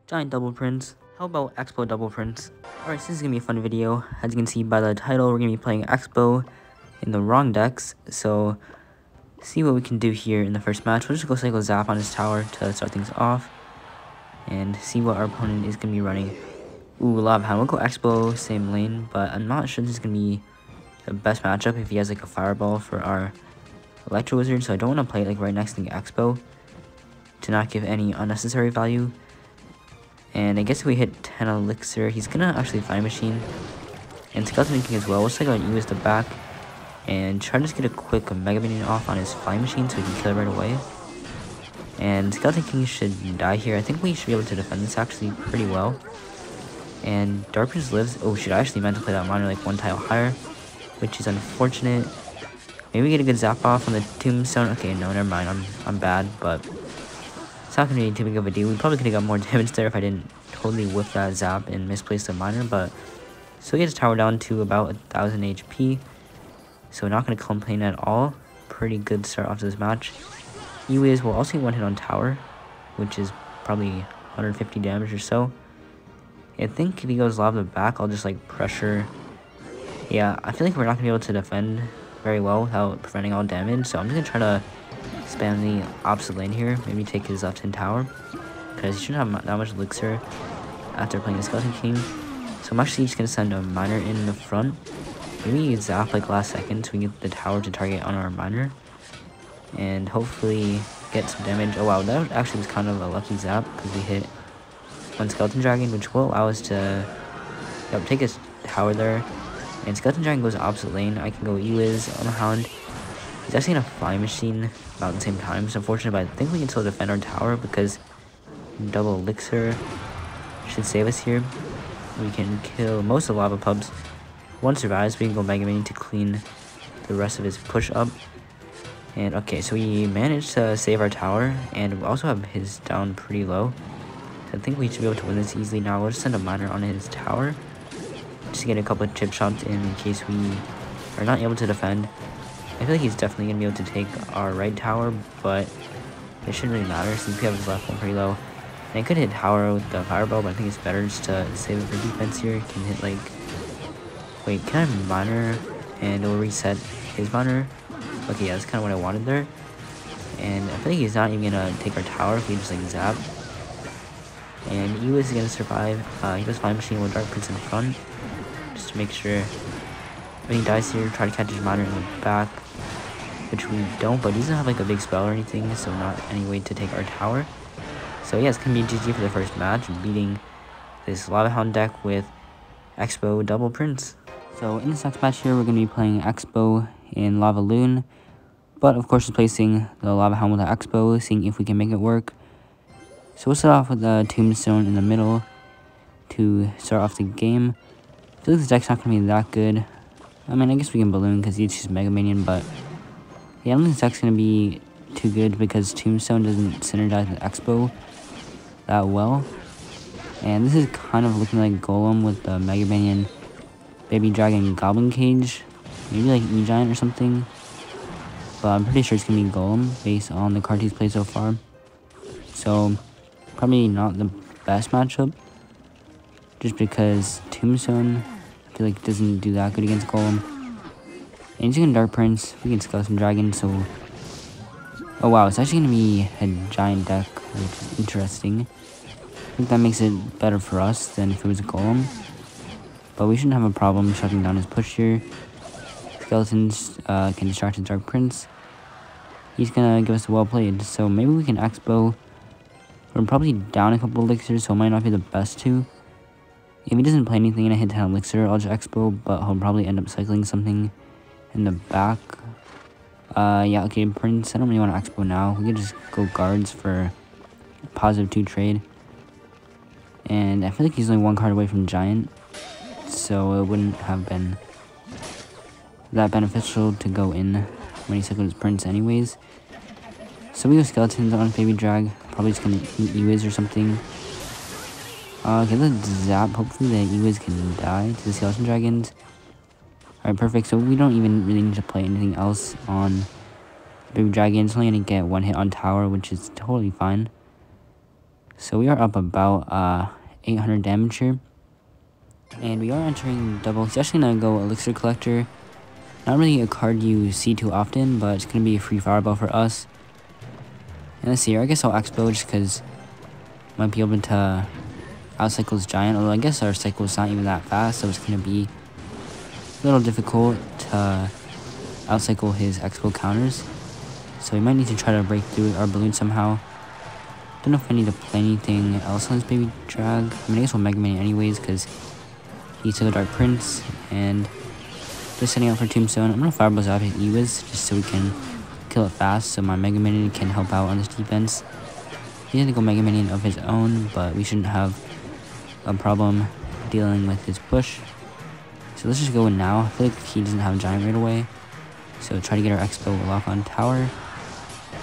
Giant double prints. How about Xbow double prints? Alright, so this is gonna be a fun video. As you can see by the title, we're gonna be playing Xbow in the wrong decks. So, see what we can do here in the first match. We'll just go cycle Zap on his tower to start things off. And see what our opponent is gonna be running. Ooh, Lava Hound. We'll go Xbow, same lane, but I'm not sure this is gonna be the best matchup if he has like a Fireball for our Electro Wizard. So I don't want to play it like right next to the Xbow to not give any unnecessary value. And I guess if we hit 10 Elixir, he's gonna actually Fire Machine. And Skeleton King as well. We'll cycle on U as the back. And try to just get a quick Mega Minion off on his Flying Machine so he can kill it right away. And Skeleton King should die here. I think we should be able to defend this actually pretty well. And Dark Prince lives. Oh shoot, I actually meant to play that miner like one tile higher, which is unfortunate. Maybe we get a good zap off on the Tombstone. Okay, no, never mind. I'm bad, but it's not gonna be too big of a deal. We probably could have got more damage there if I didn't totally whiff that zap and misplace the miner, but still gets tower down to about 1000 HP. So not gonna complain at all. Pretty good start off to this match. Ewiz will also get one hit on tower, which is probably 150 damage or so. I think if he goes lava back, I'll just like pressure. Yeah, I feel like we're not gonna be able to defend very well without preventing all damage, so I'm just gonna try to spam the opposite lane here, maybe take his left hand tower, because he shouldn't have that much elixir after playing the Skeleton King. So I'm actually just gonna send a miner in the front, maybe zap like last second so we can get the tower to target on our miner, and hopefully get some damage. Oh wow, that actually was kind of a lucky zap, because we hit one Skeleton Dragon, which will allow us to take his tower there. And Skeleton Dragon goes opposite lane. I can go Ewiz on the Hound. He's actually gonna Flying Machine about the same time. It's unfortunate, but I think we can still defend our tower because double elixir should save us here. We can kill most of the lava pubs. One survives, we can go Mega Minion to clean the rest of his push up. And okay, so we managed to save our tower, and we also have his down pretty low. So I think we should be able to win this easily now. We'll just send a miner on his tower, just to get a couple of chip shots in case we are not able to defend. I feel like he's definitely going to be able to take our right tower, but it shouldn't really matter since we have his left one pretty low. And I could hit tower with the Fireball, but I think it's better just to save it for defense here. Can hit like... Wait, can I miner and it'll reset his miner? Okay, yeah, that's kind of what I wanted there. And I feel like he's not even going to take our tower if we just like zap. And Ewiz is going to survive. He goes Flying Machine with Dark Prince in front, just to make sure when he dies here, try to catch his miner in the back, which we don't, but he doesn't have like a big spell or anything, so not any way to take our tower. So yeah, it's going to be GG for the first match, beating this Lava Hound deck with Xbow double prints. So in this next match here, we're going to be playing Xbow in Lava Loon, but of course replacing the Lava Hound with the Xbow, seeing if we can make it work. So we'll start off with the Tombstone in the middle to start off the game. I feel like this deck's not going to be that good. I mean, I guess we can Balloon because he's just Mega Minion, but yeah, I don't think this deck's going to be too good because Tombstone doesn't synergize with Xbow that well. And this is kind of looking like Golem with the Mega Minion, Baby Dragon, Goblin Cage. Maybe like E-Giant or something. But I'm pretty sure it's going to be Golem based on the cards he's played so far. So probably not the best matchup, just because Tombstone, I feel like, doesn't do that good against Golem. And he's going Dark Prince, we can Skeleton Dragon, so... Oh wow, it's actually going to be a giant deck, which is interesting. I think that makes it better for us than if it was a Golem. But we shouldn't have a problem shutting down his push here. Skeletons can distract his Dark Prince. He's going to give us a well played, so maybe we can Xbow. We're probably down a couple elixirs, so it might not be the best to. If he doesn't play anything and I hit 10 elixir, I'll just Xbow, but he'll probably end up cycling something in the back. Yeah, okay, Prince, I don't really want to Xbow now. We could just go guards for positive 2 trade. And I feel like he's only one card away from Giant, so it wouldn't have been that beneficial to go in when he cycled his Prince anyways. So we go Skeletons on Baby Drag. Probably just gonna eat Ewiz or something. Okay, let's zap. Hopefully the Ewiz can die to the Skeleton Dragons. Alright, perfect. So we don't even really need to play anything else on Baby Dragon. It's only gonna get one hit on tower, which is totally fine. So we are up about 800 damage here. And we are entering double. He's actually going to go Elixir Collector. Not really a card you see too often, but it's going to be a free Fireball for us. And let's see here. I guess I'll Xbow just because might be able to outcycle his Giant. Although I guess our cycle is not even that fast, so it's going to be a little difficult to outcycle his Xbow counters. So we might need to try to break through our balloon somehow. Don't know if I need to play anything else on this baby drag. I mean, I guess we'll Mega Man anyways because he took a Dark Prince and just setting out for Tombstone. I'm gonna Fireball out his E-Wiz just so we can kill it fast so my Mega Minion can help out on this defense. He didn't go Mega Minion of his own, but we shouldn't have a problem dealing with his push. So let's just go in now. I feel like he doesn't have a Giant right away. So try to get our Xbow lock on tower.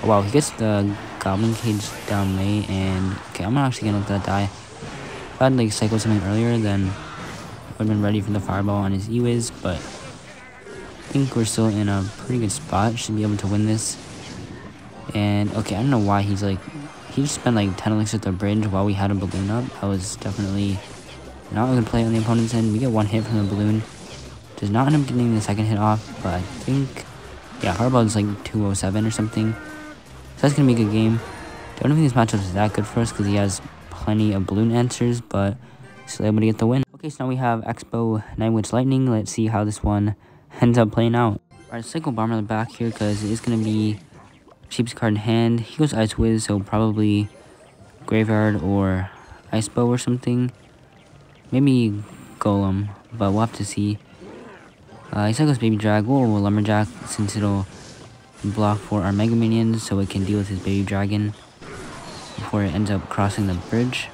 Oh, wow, he gets the Goblin Cage down late, and okay, I'm not actually gonna let that die. If I had like cycled something earlier, then I would have been ready for the Fireball on his E-Wiz, but I think we're still in a pretty good spot. Should be able to win this. And okay, I don't know why he's like, he just spent like 10 elixirs at the bridge while we had a balloon up. That was definitely not a good play on the opponent's end. We get one hit from the balloon. Does not end up getting the second hit off, but I think, yeah, Fireball is like 207 or something. So that's going to be a good game. Don't think this matchup is that good for us because he has plenty of balloon answers, but still able to get the win. Okay, so now we have Xbow Night Witch Lightning. Let's see how this one ends up playing out. Alright, Cycle Bomber on the back here because it is going to be cheapest card in hand. He goes Ice Wiz, so probably Graveyard or Ice Bow or something. Maybe Golem, but we'll have to see. He cycles Baby Drag or Lumberjack since it'll block for our Mega Minions so it can deal with his Baby Dragon before it ends up crossing the bridge.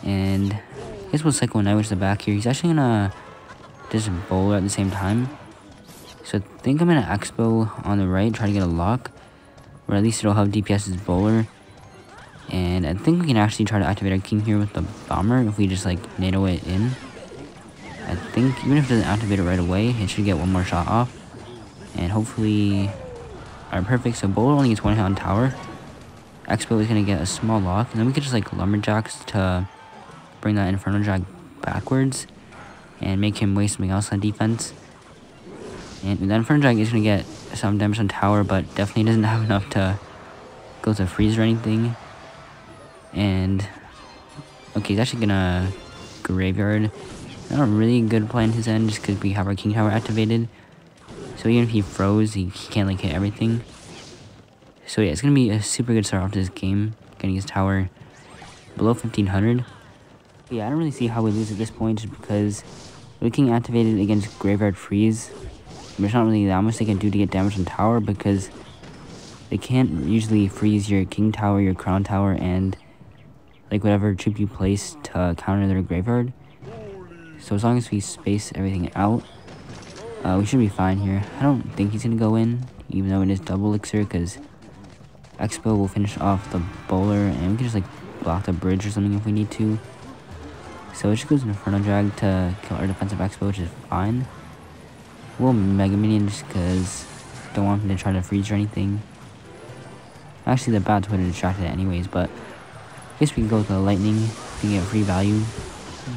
And I guess we'll cycle Night Witch the back here. He's actually gonna just Bowler at the same time. So I think I'm gonna Xbow on the right, try to get a lock. Or at least it'll help DPS's Bowler. And I think we can actually try to activate our King here with the Bomber if we just like NATO it in. I think even if it doesn't activate it right away, it should get one more shot off. And hopefully, alright, perfect. So Bowler only gets one hit on tower. Xbow is going to get a small lock. And then we could just like Lumberjacks to bring that Inferno Drag backwards. And make him waste something else on defense. And the Inferno Drag is going to get some damage on tower, but definitely doesn't have enough to go to freeze or anything. And okay, he's actually going to Graveyard. Not a really good play on his end just because we have our King Tower activated. So even if he froze, he can't like hit everything. So yeah, it's going to be a super good start off to this game. Getting his tower below 1500. But yeah, I don't really see how we lose at this point just because with King activated against Graveyard Freeze, there's not really that much they can do to get damage on tower because they can't usually freeze your King Tower, your Crown Tower, and like whatever troop you place to counter their Graveyard. So as long as we space everything out, we should be fine here. I don't think he's going to go in, even though it is double elixir, because Xbow will finish off the Bowler, and we can just like block the bridge or something if we need to. So it just goes Inferno Drag to kill our defensive Xbow, which is fine. We'll Mega Minion just because don't want him to try to freeze or anything. Actually, the bats would have distracted it anyways, but I guess we can go with the Lightning. We can get free value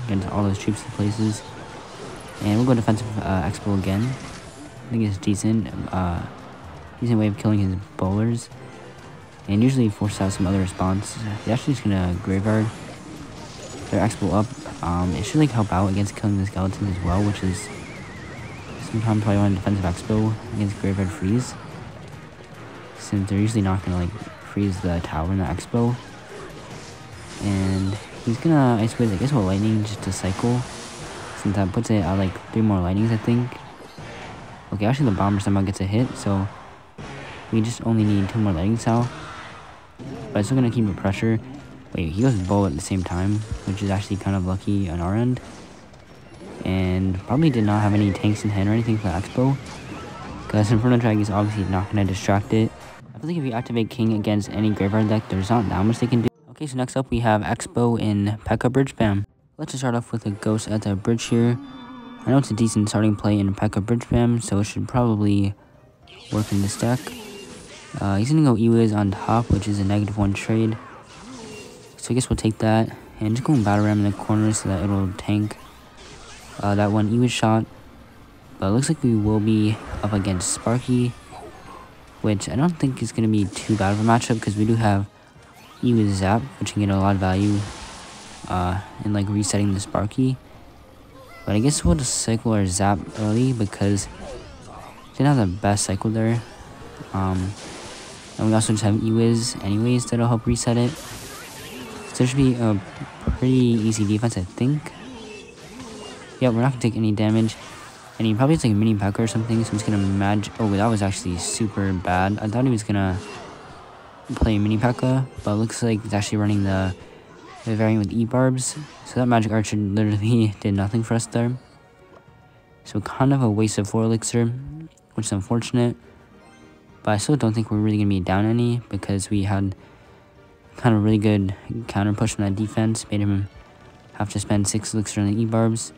against all those troops he places. And we'll go defensive Xbow again. I think it's decent. Decent way of killing his bowlers. And usually force out some other response. He's actually just gonna Graveyard their Xbow up. It should like help out against killing the skeletons as well, which is sometimes why I want defensive Xbow against Graveyard Freeze. Since they're usually not gonna like freeze the tower in the Xbow. And he's gonna Ice Wiz, I guess, with Lightning just to cycle. Since that puts it at like 3 more Lightnings, I think. Okay, actually the Bomber somehow gets a hit, so we just only need 2 more Lightnings now. But I'm still gonna keep the pressure. Wait, he goes Bow at the same time, which is actually kind of lucky on our end. And probably did not have any tanks in hand or anything for the Xbow. Because Inferno Drag is obviously not gonna distract it. I feel like if you activate King against any Graveyard deck, there's not that much they can do. Okay, so next up we have Xbow in P.E.K.K.A. Bridge Spam. Let's just start off with a Ghost at the bridge here. I know it's a decent starting play in P.E.K.K.A. Bridge Spam, so it should probably work in this deck. He's gonna go E-Wiz on top, which is a -1 trade. So I guess we'll take that and just go and battle ram in the corner so that it'll tank that one Ewis shot. But it looks like we will be up against Sparky, which I don't think is going to be too bad of a matchup because we do have Ewis Zap, which can get a lot of value in like resetting the Sparky. But I guess we'll just cycle our Zap early because we didn't have the best cycle there. And we also just have Ewis anyways that'll help reset it. So it should be a pretty easy defense, I think. Yeah, we're not going to take any damage. And he probably has like a mini P.E.K.K.A or something, so he's going to match. Oh, that was actually super bad. I thought he was going to play mini P.E.K.K.A, but it looks like he's actually running the variant with E-Barbs. So that Magic Archer literally did nothing for us there. So kind of a waste of 4 elixir, which is unfortunate. But I still don't think we're really going to be down any because we had kind of a really good counter push on that defense. Made him have to spend 6 elixir on the E-Barbs.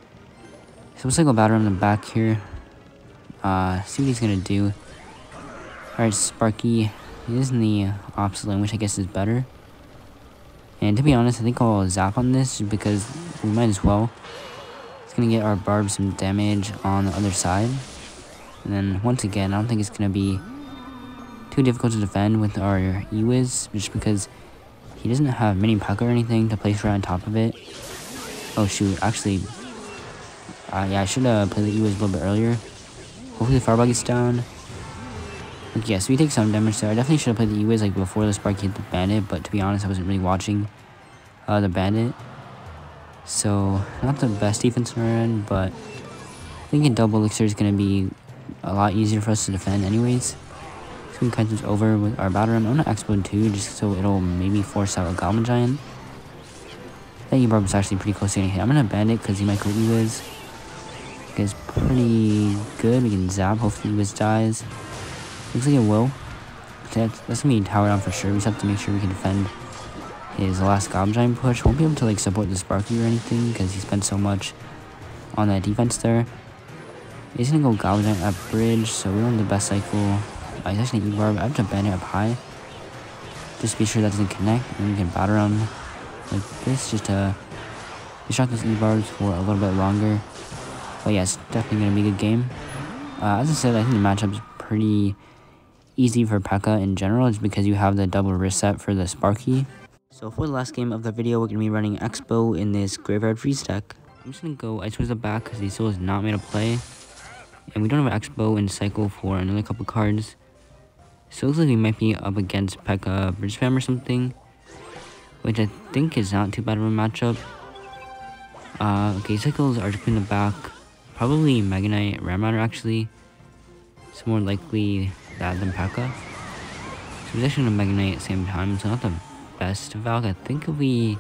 So let's go battle him in the back here. See what he's going to do. Alright, Sparky is in the opposite lane, which I guess is better. And to be honest, I think I'll zap on this because we might as well. It's going to get our Barb some damage on the other side. And then once again, I don't think it's going to be too difficult to defend with our Ewis, just because he doesn't have mini P.E.K.K.A or anything to place right on top of it. Oh shoot, actually, yeah, I should have played the Ewis a little bit earlier. Hopefully the Fireball gets down. Okay, yeah, so we take some damage there. I definitely should have played the Ewis like before the Sparky hit the Bandit, but to be honest, I wasn't really watching the Bandit. So, not the best defense on our end, but I think a double elixir is going to be a lot easier for us to defend anyways. So we can kind of just over with our battle ram. I'm going to Xbow 2 just so it'll maybe force out a Goblin Giant. That E-Barb is actually pretty close to getting hit. I'm going to Bandit because he might go Ewis. Is pretty good. We can zap. Hopefully Ewis dies. Looks like it will. That's gonna be tower down for sure. We just have to make sure we can defend his last Goblin Giant push. Won't be able to like support the Sparky or anything because he spent so much on that defense there. He's gonna go Goblin Giant at bridge, so we don't have the best cycle. He's actually gonna E-Barb. I have to Bandit up high. Just to be sure that doesn't connect, and then we can batter him like this just to distract those E-Barbs for a little bit longer. But yeah, it's definitely going to be a good game. As I said, I think the matchup is pretty easy for P.E.K.K.A in general, just because you have the double reset for the Sparky. So for the last game of the video, we're going to be running Xbow in this Graveyard Freeze deck. I'm just going to go Ice Wizard back because he still is not made a play. And we don't have an Xbow in cycle for another couple cards. So it looks like we might be up against P.E.K.K.A Bridge Spam or something, which I think is not too bad of a matchup. Okay, cycles are in the back. Probably Mega Knight Ram Rider actually. It's more likely that than P.E.K.K.A. So he's actually going to Mega Knight at the same time, so not the best Valk. I think if we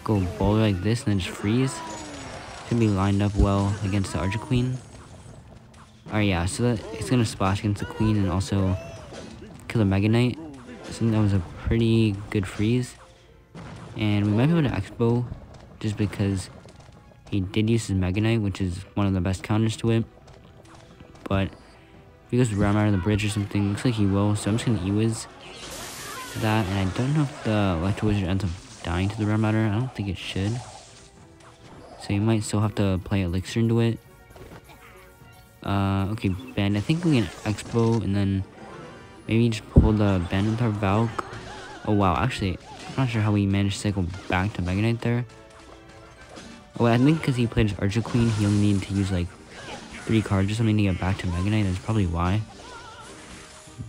go Bowler like this and then just freeze, should be lined up well against the Archer Queen. Alright, yeah, so that it's going to splash against the Queen and also kill the Mega Knight. I think that was a pretty good freeze. And we might be able to Xbow just because he did use his Mega Knight, which is one of the best counters to it. But if he goes Ram out of the bridge or something, looks like he will. So I'm just going to Ewis that. And I don't know if the Electro Wizard ends up dying to the Ram Rider. I don't think it should. So you might still have to play Elixir into it. Okay, Band. I think we can Xbow and then maybe just pull the Band with our Valk. Oh wow, actually, I'm not sure how we managed to cycle back to Mega Knight there. Oh, I think because he played his Archer Queen, he only needed to use like 3 cards or something to get back to Mega Knight. That's probably why.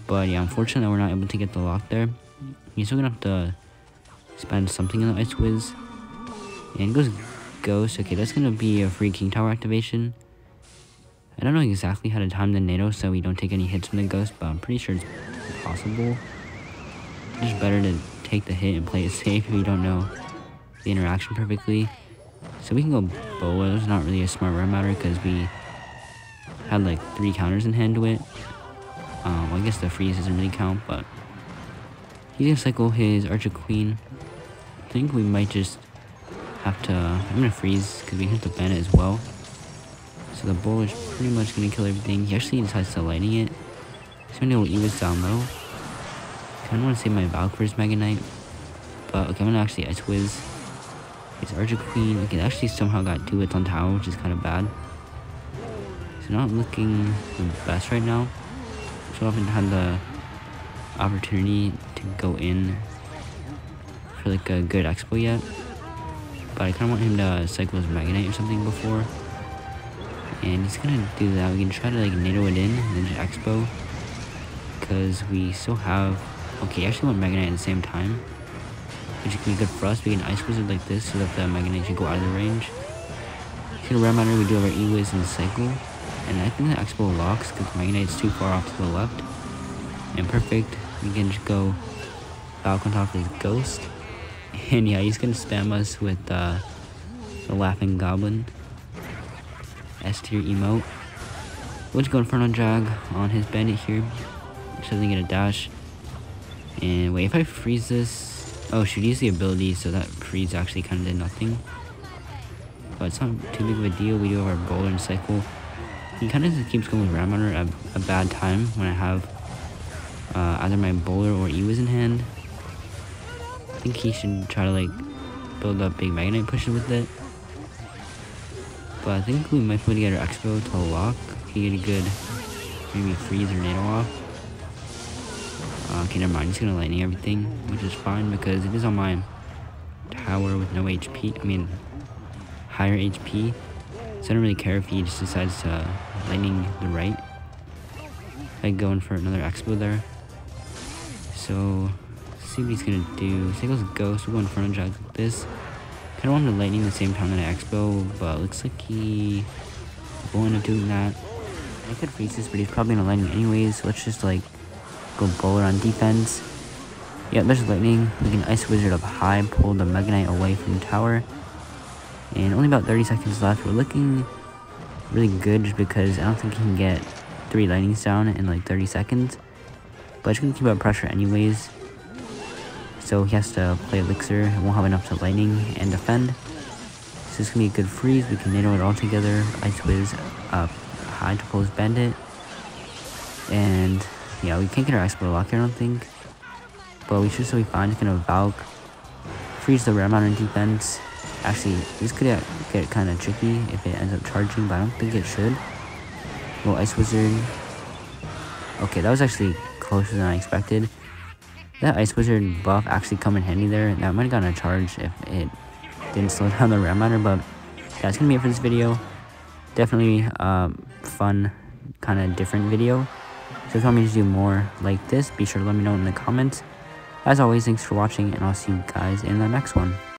But yeah, unfortunately, we're not able to get the lock there. He's still gonna have to spend something in the Ice Wiz. And goes Ghost. Okay, that's gonna be a free King Tower activation. I don't know exactly how to time the NATO so we don't take any hits from the Ghost, but I'm pretty sure it's possible. It's just better to take the hit and play it safe if you don't know the interaction perfectly. So we can go Bowler. It's not really a smart Ram Rider because we had like 3 counters in hand to it. Well, I guess the freeze doesn't really count, but he's gonna cycle his Archer Queen. I think we might just have to. I'm gonna freeze because we hit the Bandit as well. So the Bowler is pretty much gonna kill everything. He actually decides to lightning it. He's gonna go Ewis down low. I kind of want to save my Valk for his Mega Knight, But okay, I'm gonna actually Ice Whiz. It's Archer Queen. Okay, it actually somehow got 2 hits on tower, which is kind of bad. So not looking the best right now. So I haven't had the opportunity to go in for like a good Xbow yet. But I kind of want him to cycle his Magnite or something before. And he's gonna do that. We can try to like NATO it in and then just Xbow. Because we still have... Okay, he actually want Magnite at the same time. Which can be good for us. We can Ice Wizard like this so that the Magnite should go out of the range. So Ram Runner, we do our E-Wiz in the cycle. And I think the Xbow locks because the Magnite's too far off to the left. And perfect. We can just go Falcon on top of his Ghost. And yeah, he's gonna spam us with the Laughing Goblin S tier emote. We'll just go Inferno Jag on his Bandit here. So doesn't get a dash. And wait, if I freeze this... Oh, should use the ability, so that freeze actually kind of did nothing. But it's not too big of a deal. We do have our Bowler and cycle. He kind of just keeps going with Ram Runner at a bad time when I have either my Bowler or E-Wiz in hand. I think he should try to like build up big Magnite pushes with it. But I think we might be able to get our Xbow to a lock. He get a good maybe freeze or NATO off. Okay, never mind. He's gonna lightning everything, which is fine because it is on my tower with no HP. I mean, higher HP. So I don't really care if he just decides to lightning the right. I go in for another Xbow there. So, let's see what he's gonna do. So he goes Ghost. We'll go Inferno Jag like this. Kind of wanted to lightning at the same time that I Xbow, but looks like he won't end up doing that. I could freeze this, but he's probably gonna lightning anyways. So let's just like go Bowler on defense. Yeah, there's lightning. We can Ice Wizard up high, pull the Magnite away from the tower. And only about 30 seconds left. We're looking really good just because I don't think he can get 3 lightnings down in like 30 seconds. But it's gonna keep up pressure anyways. So he has to play Elixir. Won't have enough to lightning and defend. So it's gonna be a good freeze. We can NATO it all together. Ice Whiz up high to pull his Bandit. And yeah, we can't get our Xbow lock here, I don't think. But we should still be fine. Just gonna Valk. Freeze the Ram Runner in defense. Actually, this could get kind of tricky if it ends up charging, but I don't think it should. Well, Ice Wizard. Okay, that was actually closer than I expected. That Ice Wizard buff actually come in handy there. That might have gotten a charge if it didn't slow down the Ram Runner, but yeah, that's gonna be it for this video. Definitely fun, kind of different video. So if you want me to do more like this, be sure to let me know in the comments. As always, thanks for watching, and I'll see you guys in the next one.